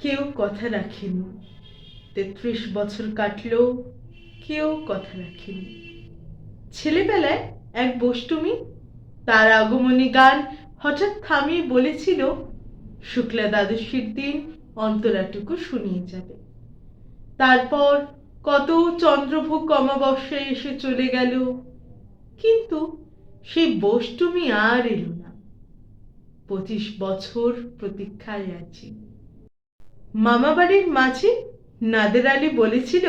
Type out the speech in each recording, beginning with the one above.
কেউ কথা রাখেনি। ৩৩ বছর কাটলো, কেউ কথা রাখেনি। ছেলেবেলায় এক বষ্টমী তার আগমনী গান হঠাৎ থামিয়ে বলেছিল, শুক্লা দ্বাদশীর দিন অন্তরাটুকু শুনিয়ে যাবে। তারপর কত চন্দ্রভোগ অমাবস্যায় এসে চলে গেল, কিন্তু সেই বষ্টমী আর এলো না। ২৫ বছর প্রতীক্ষায় আছি। মামা বাড়ির মাঝি নাদের আলী বলেছিল,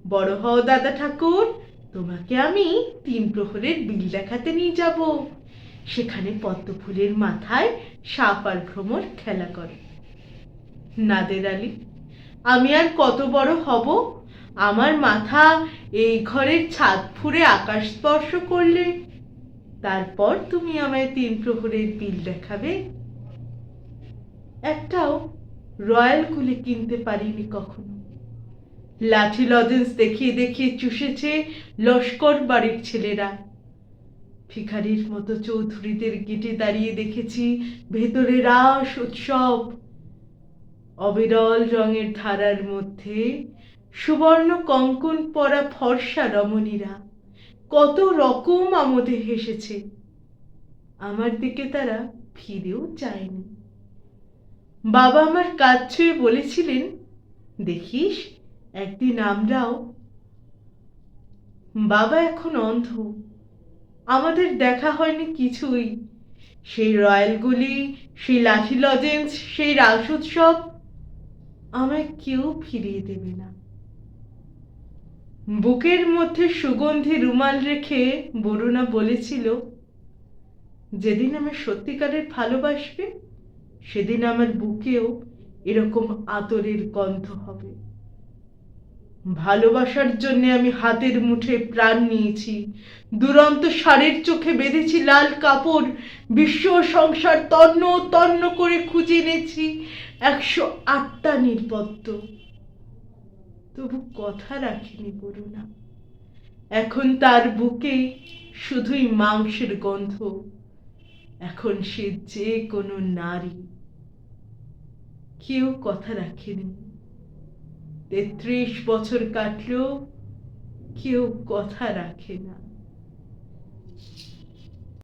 বড় হও দাদা ঠাকুর, তোমাকে আমি ৩ প্রহরের বিল দেখাতে নিয়ে যাব। সেখানে পদ্ম ফুলের মাথায় সাপ আর ভ্রমর খেলা করে। নাদের আলী, আমি আর কত বড় হব? আমার মাথা এই ঘরের ছাদ ফুঁড়ে আকাশ স্পর্শ করলে তারপর তুমি আমায় ৩ প্রহরের বিল দেখাবে? একটাও রয়্যাল কুলি কিনতে পারিনি কখনো। লাঠি লজেন্স দেখিয়ে দেখিয়ে চুষেছে লস্কর বাড়ির ছেলেরা। ভিখারির মতো চৌধুরীদের গেটে দাঁড়িয়ে দেখেছি ভেতরে রাস উৎসব। অবিরল রঙের ধারার মধ্যে সুবর্ণ কঙ্কন পরা ফর্সা রমণীরা কত রকম আমোদে হেসেছে। আমার দিকে তারা ফিরেও চায়নি। বাবা আমার কাজ ছুঁয়ে বলেছিলেন, দেখিস একদিন আমরাও। বাবা এখন অন্ধ, আমাদের দেখা হয়নি কিছুই। সেই রয়্যালগুলি, সেই লাঠি লজেন্স, সেই রাস উৎসব আমায় কেউ ফিরিয়ে দেবে না। বুকের মধ্যে সুগন্ধি রুমাল রেখে বরুণা বলেছিল, যেদিন আমার সত্যিকারের ভালোবাসবে সেদিন আমার বুকেও এরকম আতরের গন্ধ হবে। ভালোবাসার জন্য আমি হাতের মুঠে প্রাণ নিয়েছি, দুরন্ত ষাঁড়ের চোখে বেঁধেছি লাল কাপড়, বিশ্ব সংসার তন্ন তন্ন করে খুঁজে এনেছি ১০৮টা নির্পদ্য। তবু কথা রাখিনি বরুণা। এখন তার বুকে শুধুই মাংসের গন্ধ। এখন সে যে কোনো নারী। কেউ কথা রাখেনি। ৩৩ বছর কাটলো, কেউ কথা রাখে না।